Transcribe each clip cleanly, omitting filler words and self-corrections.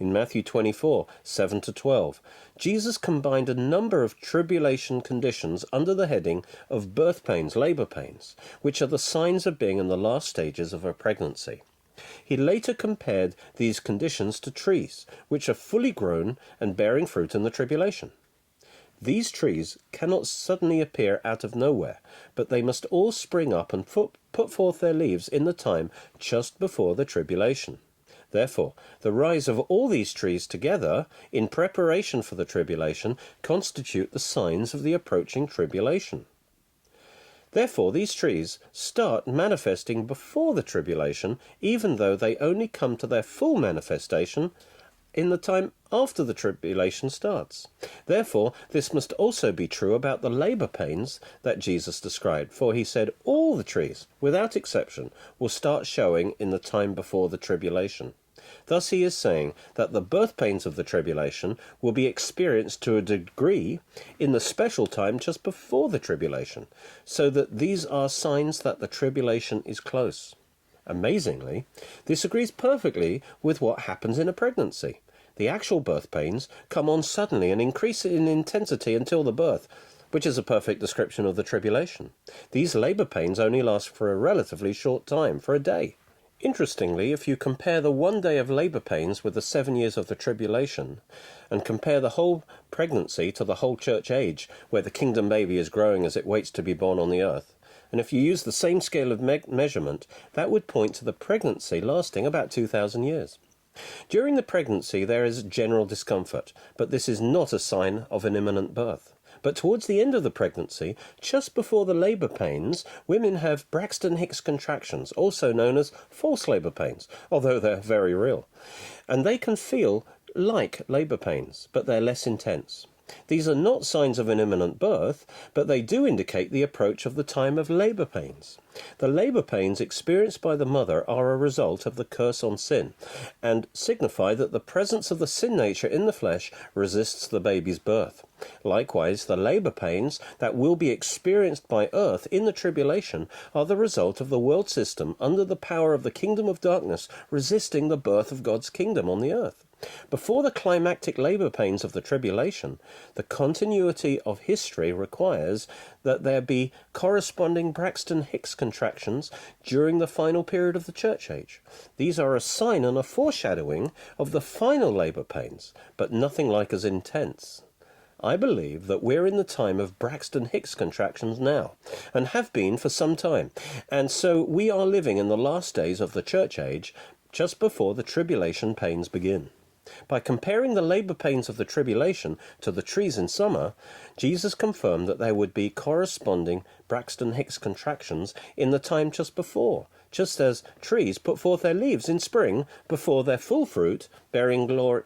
In Matthew 24, 7-12, Jesus combined a number of tribulation conditions under the heading of birth pains, labor pains, which are the signs of being in the last stages of a pregnancy. He later compared these conditions to trees, which are fully grown and bearing fruit in the tribulation. These trees cannot suddenly appear out of nowhere, but they must all spring up and put forth their leaves in the time just before the tribulation. Therefore, the rise of all these trees together, in preparation for the tribulation, constitute the signs of the approaching tribulation. Therefore, these trees start manifesting before the tribulation, even though they only come to their full manifestation in the time after the tribulation starts. Therefore, this must also be true about the labor pains that Jesus described, for he said all the trees, without exception, will start showing in the time before the tribulation. Thus he is saying that the birth pains of the tribulation will be experienced to a degree in the special time just before the tribulation, so that these are signs that the tribulation is close. Amazingly, this agrees perfectly with what happens in a pregnancy. The actual birth pains come on suddenly and increase in intensity until the birth, which is a perfect description of the tribulation. These labor pains only last for a relatively short time, for a day. Interestingly, if you compare the 1 day of labor pains with the 7 years of the tribulation, and compare the whole pregnancy to the whole church age, where the kingdom baby is growing as it waits to be born on the earth, and if you use the same scale of measurement, that would point to the pregnancy lasting about 2,000 years. During the pregnancy there is general discomfort, but this is not a sign of an imminent birth. But towards the end of the pregnancy, just before the labor pains, women have Braxton Hicks contractions, also known as false labor pains, although they're very real. And they can feel like labor pains, but they're less intense. These are not signs of an imminent birth, but they do indicate the approach of the time of labor pains. The labor pains experienced by the mother are a result of the curse on sin, and signify that the presence of the sin nature in the flesh resists the baby's birth. Likewise, the labor pains that will be experienced by earth in the tribulation are the result of the world system under the power of the kingdom of darkness resisting the birth of God's kingdom on the earth. Before the climactic labor pains of the tribulation, the continuity of history requires that there be corresponding Braxton Hicks contractions during the final period of the church age. These are a sign and a foreshadowing of the final labor pains, but nothing like as intense. I believe that we're in the time of Braxton Hicks contractions now, and have been for some time, and so we are living in the last days of the church age, just before the tribulation pains begin. By comparing the labor pains of the tribulation to the trees in summer, Jesus confirmed that there would be corresponding Braxton Hicks contractions in the time just before, just as trees put forth their leaves in spring before their full fruit, bearing glory.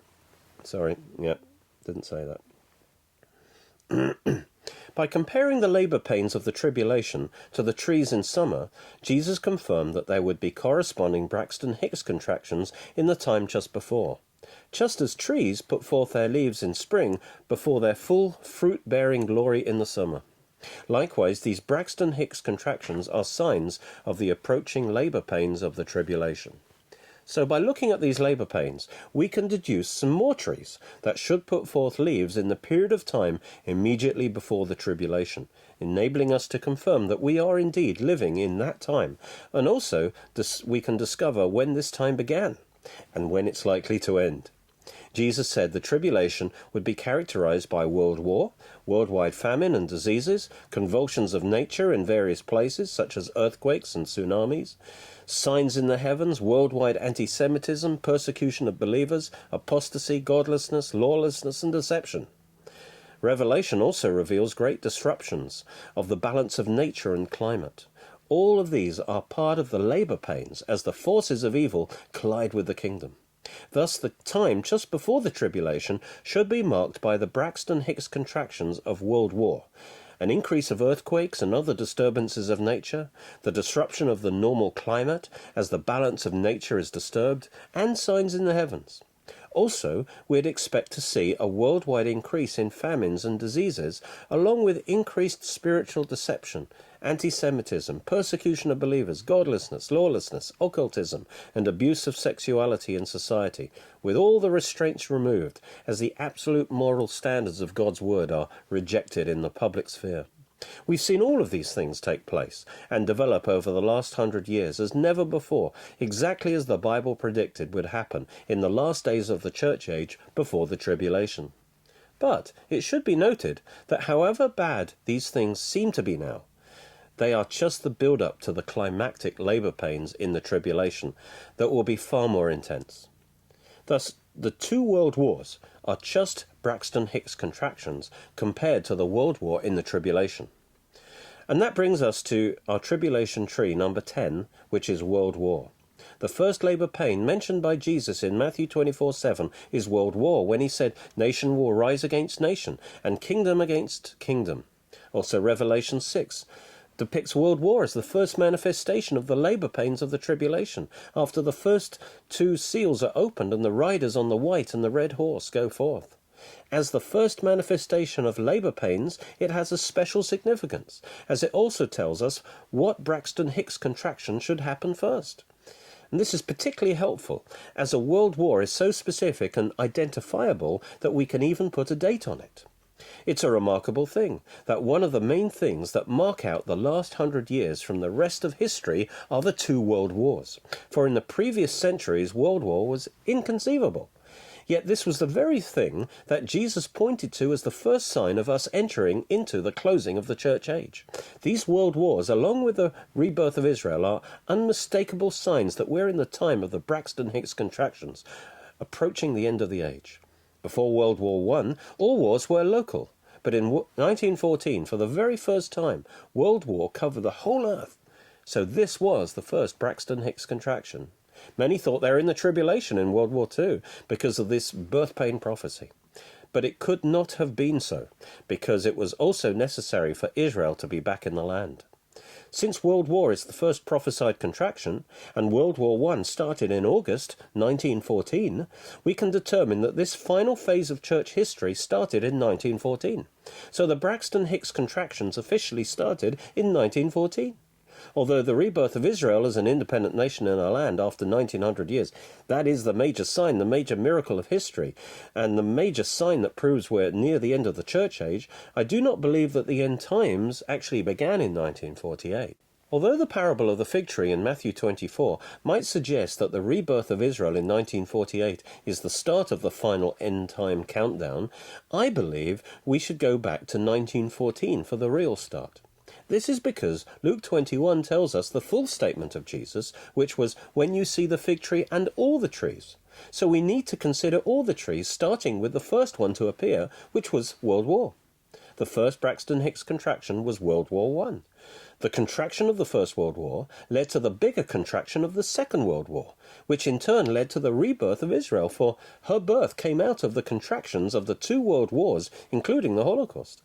Didn't say that. By comparing the labor pains of the tribulation to the trees in summer, Jesus confirmed that there would be corresponding Braxton Hicks contractions in the time just before. Just as trees put forth their leaves in spring before their full fruit-bearing glory in the summer. Likewise, these Braxton Hicks contractions are signs of the approaching labor pains of the tribulation. So by looking at these labor pains, we can deduce some more trees that should put forth leaves in the period of time immediately before the tribulation, enabling us to confirm that we are indeed living in that time, and also we can discover when this time began and when it's likely to end. Jesus said the tribulation would be characterized by world war, worldwide famine and diseases, convulsions of nature in various places such as earthquakes and tsunamis, signs in the heavens, worldwide anti-Semitism, persecution of believers, apostasy, godlessness, lawlessness and deception. Revelation also reveals great disruptions of the balance of nature and climate. All of these are part of the labor pains as the forces of evil collide with the kingdom. Thus, the time just before the tribulation should be marked by the Braxton Hicks contractions of world war, an increase of earthquakes and other disturbances of nature, the disruption of the normal climate as the balance of nature is disturbed, and signs in the heavens. Also, we'd expect to see a worldwide increase in famines and diseases, along with increased spiritual deception anti-Semitism, persecution of believers, godlessness, lawlessness, occultism, and abuse of sexuality in society, with all the restraints removed, as the absolute moral standards of God's word are rejected in the public sphere. We've seen all of these things take place and develop over the last 100 years as never before, exactly as the Bible predicted would happen in the last days of the church age before the tribulation. But it should be noted that however bad these things seem to be now, they are just the build-up to the climactic labour pains in the tribulation that will be far more intense. Thus, the two world wars are just Braxton Hicks contractions compared to the world war in the tribulation. And that brings us to our tribulation tree number 10, which is world war. The first labour pain mentioned by Jesus in Matthew 24:7 is world war, when he said, "Nation will rise against nation, and kingdom against kingdom." Also, Revelation 6 depicts world war as the first manifestation of the labour pains of the tribulation, after the first two seals are opened and the riders on the white and the red horse go forth. As the first manifestation of labour pains, it has a special significance, as it also tells us what Braxton Hicks contraction should happen first. And this is particularly helpful, as a world war is so specific and identifiable that we can even put a date on it. It's a remarkable thing that one of the main things that mark out the last 100 years from the rest of history are the two world wars. For in the previous centuries, world war was inconceivable. Yet this was the very thing that Jesus pointed to as the first sign of us entering into the closing of the church age. These world wars, along with the rebirth of Israel, are unmistakable signs that we're in the time of the Braxton Hicks contractions, approaching the end of the age. Before World War I, all wars were local. But in 1914, for the very first time, world war covered the whole earth. So this was the first Braxton Hicks contraction. Many thought they were in the tribulation in World War II because of this birth pain prophecy. But it could not have been so, because it was also necessary for Israel to be back in the land. Since World War is the first prophesied contraction, and World War I started in August 1914, we can determine that this final phase of church history started in 1914. So the Braxton Hicks contractions officially started in 1914. Although the rebirth of Israel as an independent nation in our land after 1900 years, that is the major sign, the major miracle of history, and the major sign that proves we're near the end of the church age, I do not believe that the end times actually began in 1948. Although the parable of the fig tree in Matthew 24 might suggest that the rebirth of Israel in 1948 is the start of the final end-time countdown, I believe we should go back to 1914 for the real start. This is because Luke 21 tells us the full statement of Jesus, which was, "When you see the fig tree and all the trees." So we need to consider all the trees, starting with the first one to appear, which was World War. The first Braxton Hicks contraction was World War I. The contraction of the First World War led to the bigger contraction of the Second World War, which in turn led to the rebirth of Israel, for her birth came out of the contractions of the two world wars, including the Holocaust.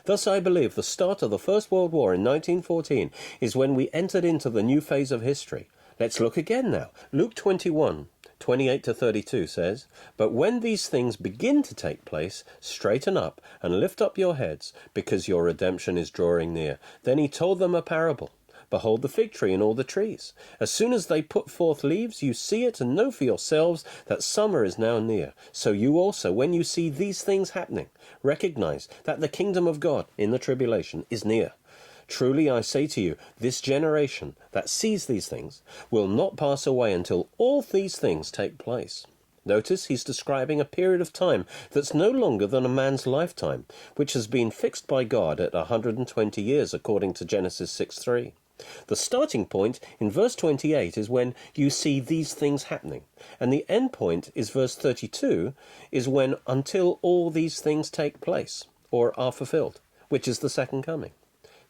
Thus I believe the start of the First World War in 1914 is when we entered into the new phase of history. Let's look again now. Luke 21, 28-32 says, "But when these things begin to take place, straighten up and lift up your heads, because your redemption is drawing near." Then he told them a parable. "Behold the fig tree and all the trees. As soon as they put forth leaves, you see it and know for yourselves that summer is now near. So you also, when you see these things happening, recognize that the kingdom of God in the tribulation is near. Truly I say to you, this generation that sees these things will not pass away until all these things take place." Notice he's describing a period of time that's no longer than a man's lifetime, which has been fixed by God at 120 years according to Genesis 6:3. The starting point in verse 28 is when you see these things happening, and the end point is verse 32, is when until all these things take place, or are fulfilled, which is the second coming.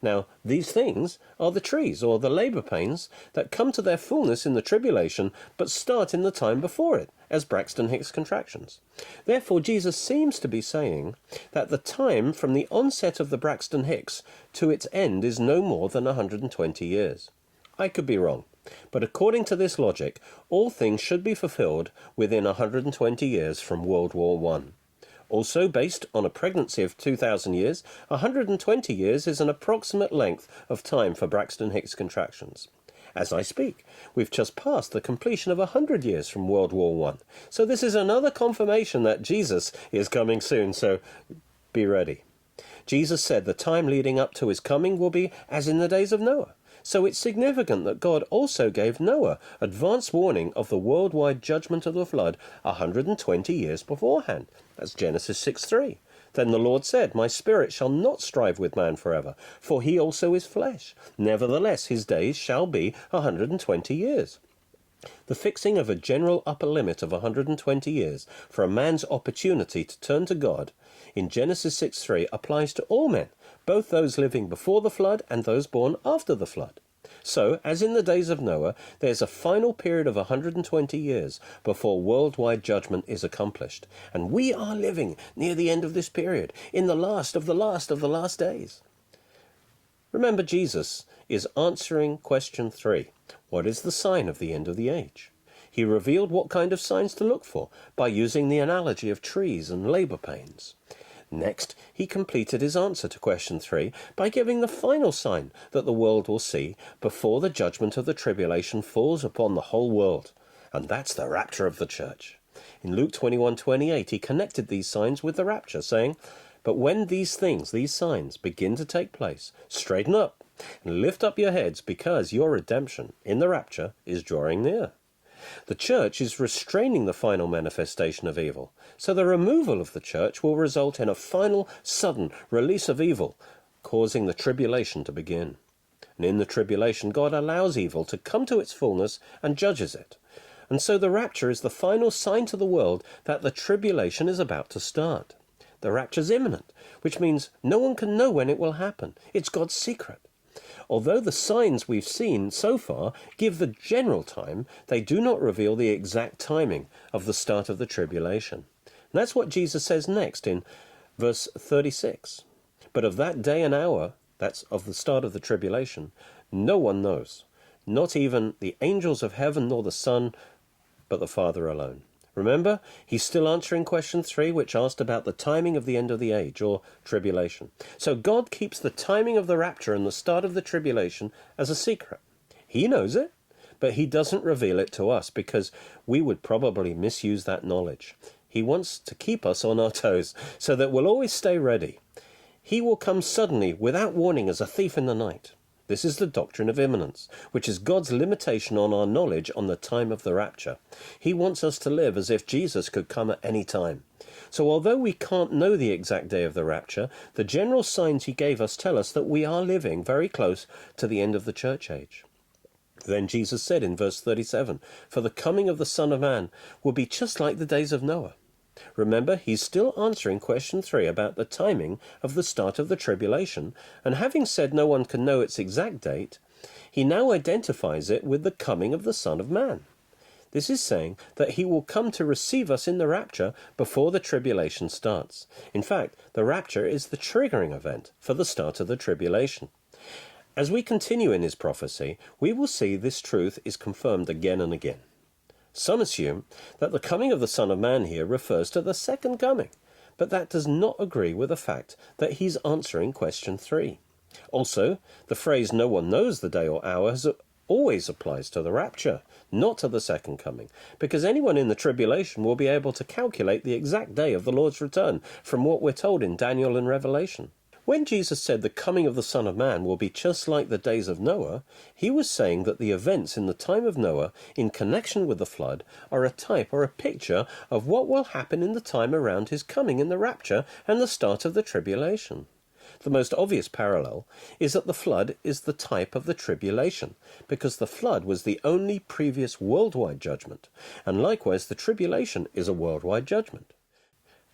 Now, these things are the trees, or the labour pains, that come to their fullness in the tribulation, but start in the time before it, as Braxton Hicks contractions. Therefore, Jesus seems to be saying that the time from the onset of the Braxton Hicks to its end is no more than 120 years. I could be wrong, but according to this logic, all things should be fulfilled within 120 years from World War I. Also, based on a pregnancy of 2,000 years, 120 years is an approximate length of time for Braxton Hicks contractions. As I speak, we've just passed the completion of 100 years from World War I. So this is another confirmation that Jesus is coming soon, so be ready. Jesus said the time leading up to his coming will be as in the days of Noah. So it's significant that God also gave Noah advance warning of the worldwide judgment of the flood 120 years beforehand. That's Genesis 6:3. Then the Lord said, "My spirit shall not strive with man forever, for he also is flesh. Nevertheless, his days shall be 120 years. The fixing of a general upper limit of 120 years for a man's opportunity to turn to God in Genesis 6:3 applies to all men, both those living before the flood and those born after the flood. So, as in the days of Noah, there's a final period of 120 years before worldwide judgment is accomplished. And we are living near the end of this period, in the last of the last of the last days. Remember, Jesus is answering question 3. What is the sign of the end of the age? He revealed what kind of signs to look for by using the analogy of trees and labor pains. Next, he completed his answer to question 3 by giving the final sign that the world will see before the judgment of the tribulation falls upon the whole world, and that's the rapture of the church. In Luke 21:28, he connected these signs with the rapture, saying, "But when these things, these signs, begin to take place, straighten up and lift up your heads, because your redemption in the rapture is drawing near." The church is restraining the final manifestation of evil, so the removal of the church will result in a final, sudden release of evil, causing the tribulation to begin. And in the tribulation, God allows evil to come to its fullness and judges it. And so the rapture is the final sign to the world that the tribulation is about to start. The rapture is imminent, which means no one can know when it will happen. It's God's secret. Although the signs we've seen so far give the general time, they do not reveal the exact timing of the start of the tribulation. And that's what Jesus says next in verse 36. But of that day and hour, that's of the start of the tribulation, no one knows, not even the angels of heaven nor the Son, but the Father alone. Remember, he's still answering question 3, which asked about the timing of the end of the age, or tribulation. So God keeps the timing of the rapture and the start of the tribulation as a secret. He knows it, but he doesn't reveal it to us, because we would probably misuse that knowledge. He wants to keep us on our toes, so that we'll always stay ready. He will come suddenly, without warning, as a thief in the night. This is the doctrine of imminence, which is God's limitation on our knowledge on the time of the rapture. He wants us to live as if Jesus could come at any time. So although we can't know the exact day of the rapture, the general signs he gave us tell us that we are living very close to the end of the church age. Then Jesus said in verse 37, "For the coming of the Son of Man will be just like the days of Noah." Remember, he's still answering question 3 about the timing of the start of the tribulation, and having said no one can know its exact date, he now identifies it with the coming of the Son of Man. This is saying that he will come to receive us in the rapture before the tribulation starts. In fact, the rapture is the triggering event for the start of the tribulation. As we continue in his prophecy, we will see this truth is confirmed again and again. Some assume that the coming of the Son of Man here refers to the second coming, but that does not agree with the fact that he's answering question 3. Also, the phrase "no one knows the day or hour" always applies to the rapture, not to the second coming, because anyone in the tribulation will be able to calculate the exact day of the Lord's return from what we're told in Daniel and Revelation. When Jesus said the coming of the Son of Man will be just like the days of Noah, he was saying that the events in the time of Noah in connection with the flood are a type or a picture of what will happen in the time around his coming in the rapture and the start of the tribulation. The most obvious parallel is that the flood is the type of the tribulation, because the flood was the only previous worldwide judgment, and likewise the tribulation is a worldwide judgment.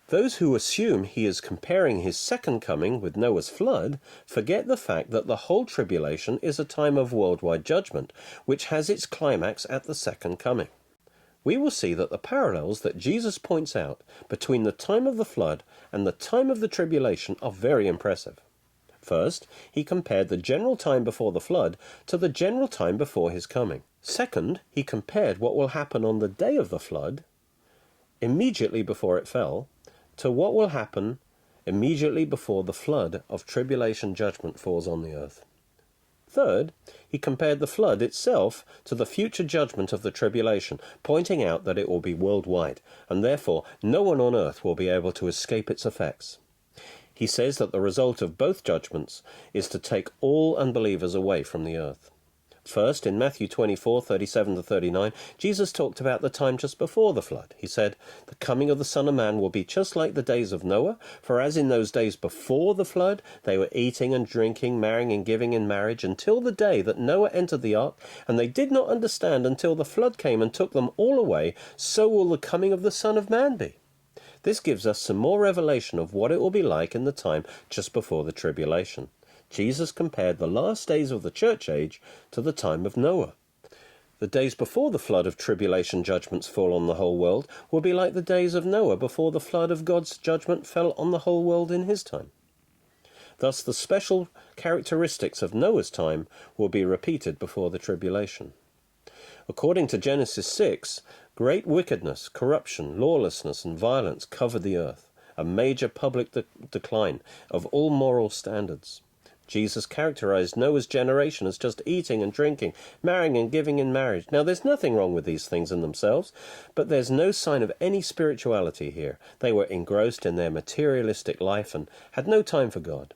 Those who assume he is comparing his second coming with Noah's flood forget the fact that the whole tribulation is a time of worldwide judgment, which has its climax at the second coming. We will see that the parallels that Jesus points out between the time of the flood and the time of the tribulation are very impressive. First, he compared the general time before the flood to the general time before his coming. Second, he compared what will happen on the day of the flood, immediately before it fell, to what will happen immediately before the flood of tribulation judgment falls on the earth. Third, he compared the flood itself to the future judgment of the tribulation, pointing out that it will be worldwide, and therefore no one on earth will be able to escape its effects. He says that the result of both judgments is to take all unbelievers away from the earth. First, in Matthew 24:37-39, Jesus talked about the time just before the flood. He said, "The coming of the Son of Man will be just like the days of Noah, for as in those days before the flood, they were eating and drinking, marrying and giving in marriage, until the day that Noah entered the ark, and they did not understand until the flood came and took them all away, so will the coming of the Son of Man be." This gives us some more revelation of what it will be like in the time just before the tribulation. Jesus compared the last days of the church age to the time of Noah. The days before the flood of tribulation judgments fall on the whole world will be like the days of Noah before the flood of God's judgment fell on the whole world in his time. Thus the special characteristics of Noah's time will be repeated before the tribulation. According to Genesis 6, great wickedness, corruption, lawlessness and violence covered the earth, a major public decline of all moral standards. Jesus characterized Noah's generation as just eating and drinking, marrying and giving in marriage. Now, there's nothing wrong with these things in themselves, but there's no sign of any spirituality here. They were engrossed in their materialistic life and had no time for God.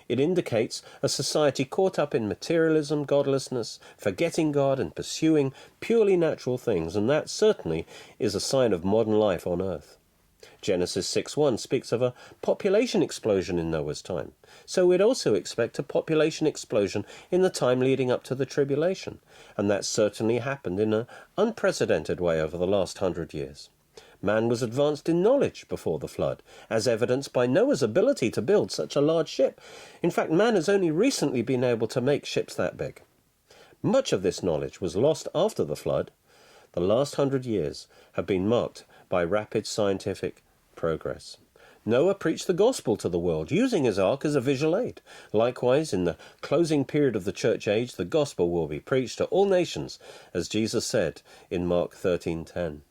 It indicates a society caught up in materialism, godlessness, forgetting God and pursuing purely natural things, and that certainly is a sign of modern life on earth. Genesis 6:1 speaks of a population explosion in Noah's time. So we'd also expect a population explosion in the time leading up to the tribulation, and that certainly happened in an unprecedented way over the last 100 years. Man was advanced in knowledge before the flood, as evidenced by Noah's ability to build such a large ship. In fact, man has only recently been able to make ships that big. Much of this knowledge was lost after the flood. The last 100 years have been marked by rapid scientific progress. Noah preached the gospel to the world, using his ark as a visual aid. Likewise, in the closing period of the church age, the gospel will be preached to all nations, as Jesus said in Mark 13:10.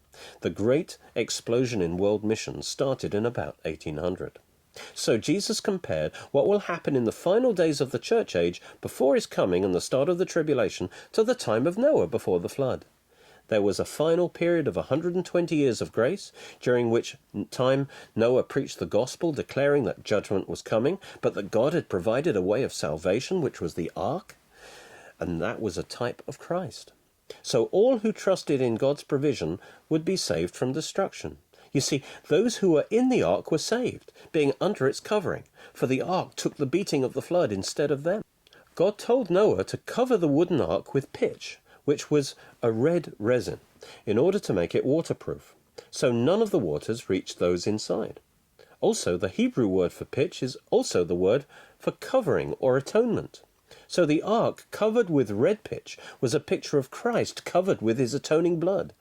The great explosion in world missions started in about 1800. So Jesus compared what will happen in the final days of the church age before his coming and the start of the tribulation to the time of Noah before the flood. There was a final period of 120 years of grace, during which time Noah preached the gospel, declaring that judgment was coming, but that God had provided a way of salvation, which was the ark, and that was a type of Christ. So all who trusted in God's provision would be saved from destruction. You see, those who were in the ark were saved, being under its covering, for the ark took the beating of the flood instead of them. God told Noah to cover the wooden ark with pitch, which was a red resin, in order to make it waterproof, so none of the waters reached those inside. Also, the Hebrew word for pitch is also the word for covering or atonement. So the ark covered with red pitch was a picture of Christ covered with his atoning blood.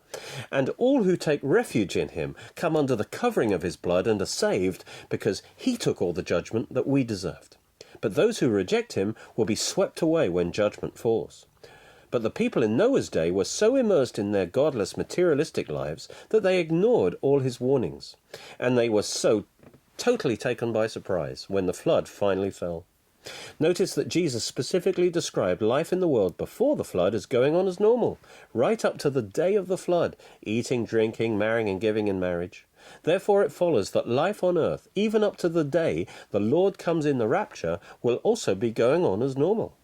And all who take refuge in him come under the covering of his blood and are saved, because he took all the judgment that we deserved. But those who reject him will be swept away when judgment falls. But the people in Noah's day were so immersed in their godless, materialistic lives that they ignored all his warnings. And they were so totally taken by surprise when the flood finally fell. Notice that Jesus specifically described life in the world before the flood as going on as normal, right up to the day of the flood, eating, drinking, marrying and giving in marriage. Therefore it follows that life on earth, even up to the day the Lord comes in the rapture, will also be going on as normal.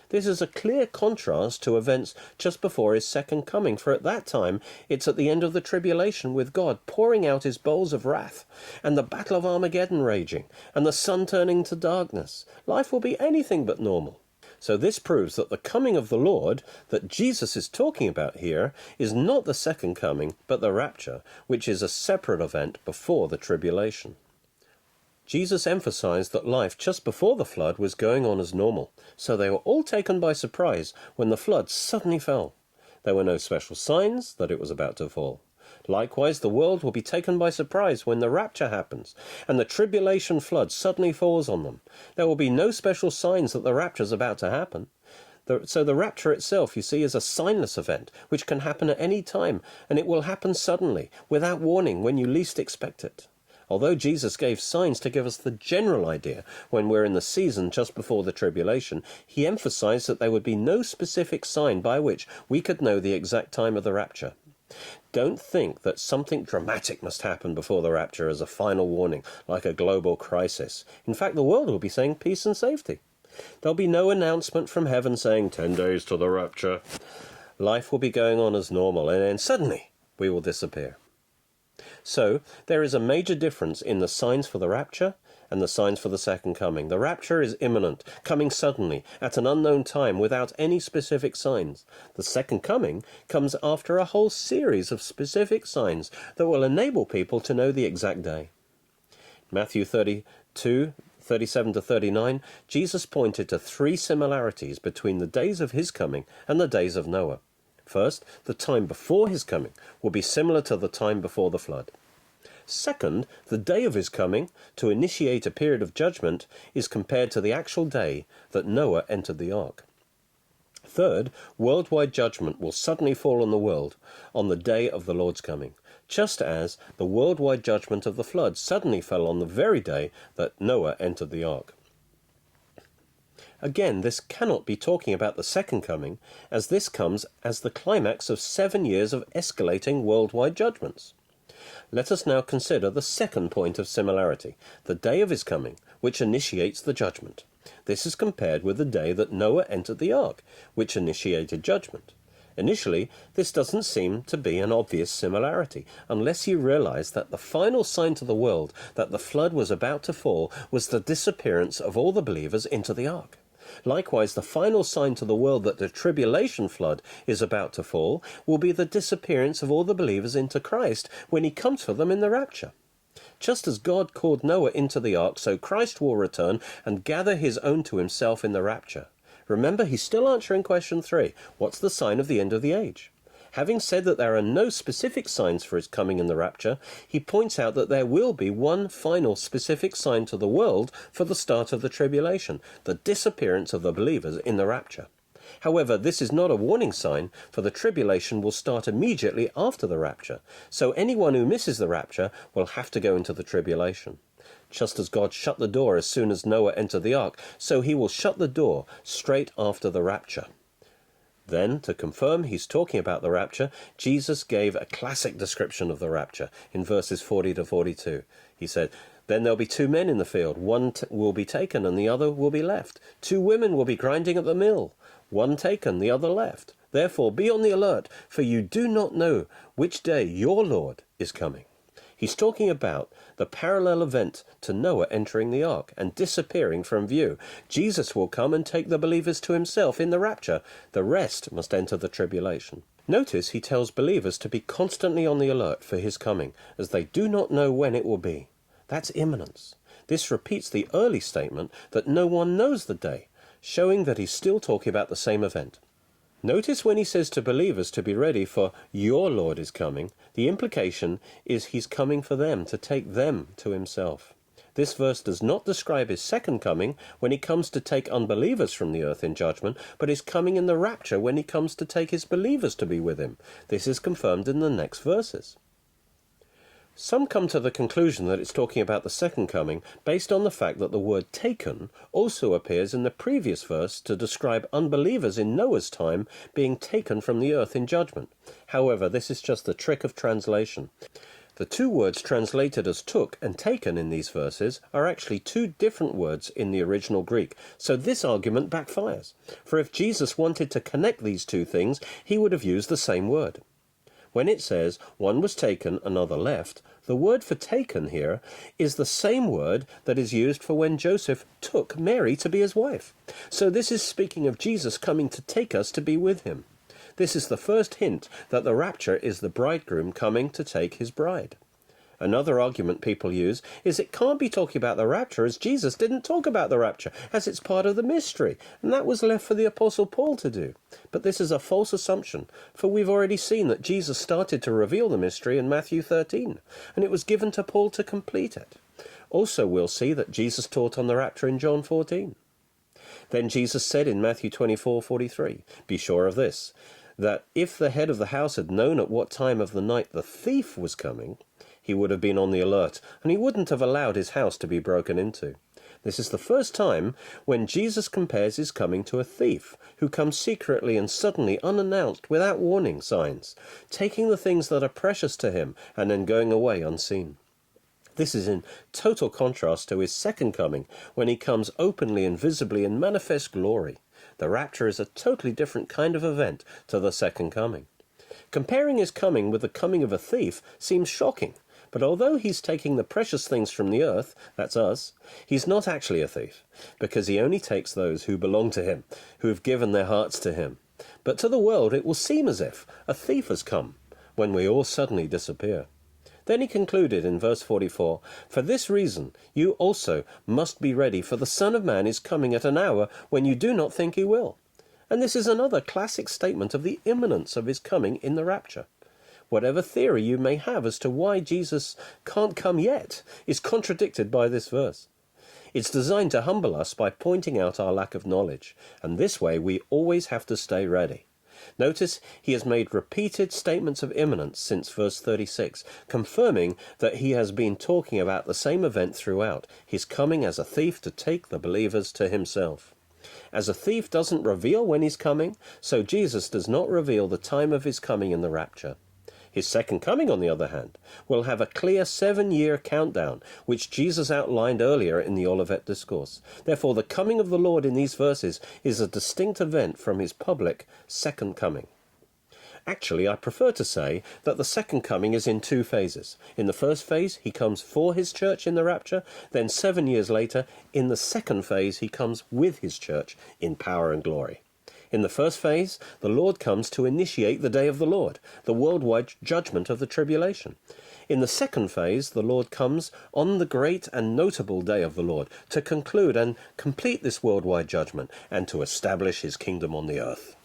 This is a clear contrast to events just before his second coming, for at that time it's at the end of the tribulation, with God pouring out his bowls of wrath, and the battle of Armageddon raging, and the sun turning to darkness. Life will be anything but normal. So this proves that the coming of the Lord that Jesus is talking about here is not the second coming, but the rapture, which is a separate event before the tribulation. Jesus emphasized that life just before the flood was going on as normal, so they were all taken by surprise when the flood suddenly fell. There were no special signs that it was about to fall. Likewise, the world will be taken by surprise when the rapture happens, and the tribulation flood suddenly falls on them. There will be no special signs that the rapture is about to happen. So the rapture itself, you see, is a signless event, which can happen at any time, and it will happen suddenly, without warning, when you least expect it. Although Jesus gave signs to give us the general idea when we're in the season just before the tribulation, he emphasized that there would be no specific sign by which we could know the exact time of the rapture. Don't think that something dramatic must happen before the rapture as a final warning, like a global crisis. In fact, the world will be saying peace and safety. There'll be no announcement from heaven saying 10 days to the rapture. Life will be going on as normal, and then suddenly we will disappear. So, there is a major difference in the signs for the rapture and the signs for the second coming. The rapture is imminent, coming suddenly, at an unknown time, without any specific signs. The second coming comes after a whole series of specific signs that will enable people to know the exact day. Matthew 32, 37 to 39, Jesus pointed to three similarities between the days of his coming and the days of Noah. First, the time before his coming will be similar to the time before the flood. Second, the day of his coming, to initiate a period of judgment, is compared to the actual day that Noah entered the ark. Third, worldwide judgment will suddenly fall on the world on the day of the Lord's coming, just as the worldwide judgment of the flood suddenly fell on the very day that Noah entered the ark. Again, this cannot be talking about the second coming, as this comes as the climax of 7 years of escalating worldwide judgments. Let us now consider the second point of similarity, the day of his coming, which initiates the judgment. This is compared with the day that Noah entered the ark, which initiated judgment. Initially, this doesn't seem to be an obvious similarity, unless you realize that the final sign to the world that the flood was about to fall was the disappearance of all the believers into the ark. Likewise, the final sign to the world that the tribulation flood is about to fall will be the disappearance of all the believers into Christ when he comes for them in the rapture. Just as God called Noah into the ark, so Christ will return and gather his own to himself in the rapture. Remember, he's still answering question 3. What's the sign of the end of the age? Having said that there are no specific signs for his coming in the rapture, he points out that there will be one final specific sign to the world for the start of the tribulation, the disappearance of the believers in the rapture. However, this is not a warning sign, for the tribulation will start immediately after the rapture, so anyone who misses the rapture will have to go into the tribulation. Just as God shut the door as soon as Noah entered the ark, so he will shut the door straight after the rapture. Then, to confirm he's talking about the rapture, Jesus gave a classic description of the rapture in verses 40 to 42. He said, "Then there'll be 2 men in the field. One will be taken and the other will be left. 2 women will be grinding at the mill. One taken, the other left. Therefore be on the alert, for you do not know which day your Lord is coming." He's talking about the parallel event to Noah entering the ark and disappearing from view. Jesus will come and take the believers to himself in the rapture. The rest must enter the tribulation. Notice he tells believers to be constantly on the alert for his coming, as they do not know when it will be. That's imminence. This repeats the early statement that no one knows the day, showing that he's still talking about the same event. Notice when he says to believers to be ready for your Lord is coming, the implication is he's coming for them, to take them to himself. This verse does not describe his second coming when he comes to take unbelievers from the earth in judgment, but his coming in the rapture when he comes to take his believers to be with him. This is confirmed in the next verses. Some come to the conclusion that it's talking about the second coming based on the fact that the word taken also appears in the previous verse to describe unbelievers in Noah's time being taken from the earth in judgment. However, this is just a trick of translation. The 2 words translated as took and taken in these verses are actually 2 different words in the original Greek, so this argument backfires. For if Jesus wanted to connect these 2 things, he would have used the same word. When it says, one was taken, another left, the word for taken here is the same word that is used for when Joseph took Mary to be his wife. So this is speaking of Jesus coming to take us to be with him. This is the first hint that the rapture is the bridegroom coming to take his bride. Another argument people use is it can't be talking about the rapture, as Jesus didn't talk about the rapture, as it's part of the mystery, and that was left for the Apostle Paul to do. But this is a false assumption, for we've already seen that Jesus started to reveal the mystery in Matthew 13, and it was given to Paul to complete it. Also, we'll see that Jesus taught on the rapture in John 14. Then Jesus said in Matthew 24:43, "Be sure of this, that if the head of the house had known at what time of the night the thief was coming, he would have been on the alert, and he wouldn't have allowed his house to be broken into. This is the first time when Jesus compares his coming to a thief who comes secretly and suddenly, unannounced, without warning signs, taking the things that are precious to him and then going away unseen. This is in total contrast to his second coming, when he comes openly and visibly in manifest glory. The rapture is a totally different kind of event to the second coming. Comparing his coming with the coming of a thief seems shocking, but although he's taking the precious things from the earth, that's us, he's not actually a thief, because he only takes those who belong to him, who have given their hearts to him. But to the world it will seem as if a thief has come, when we all suddenly disappear. Then he concluded in verse 44, "For this reason you also must be ready, for the Son of Man is coming at an hour when you do not think he will." And this is another classic statement of the imminence of his coming in the rapture. Whatever theory you may have as to why Jesus can't come yet is contradicted by this verse. It's designed to humble us by pointing out our lack of knowledge, and this way we always have to stay ready. Notice he has made repeated statements of imminence since verse 36, confirming that he has been talking about the same event throughout, his coming as a thief to take the believers to himself. As a thief doesn't reveal when he's coming, so Jesus does not reveal the time of his coming in the rapture. His second coming, on the other hand, will have a clear 7-year countdown, which Jesus outlined earlier in the Olivet Discourse. Therefore, the coming of the Lord in these verses is a distinct event from his public second coming. Actually, I prefer to say that the second coming is in 2 phases. In the first phase, he comes for his church in the rapture. Then 7 years later, in the second phase, he comes with his church in power and glory. In the first phase, the Lord comes to initiate the day of the Lord, the worldwide judgment of the tribulation. In the second phase, the Lord comes on the great and notable day of the Lord to conclude and complete this worldwide judgment and to establish his kingdom on the earth.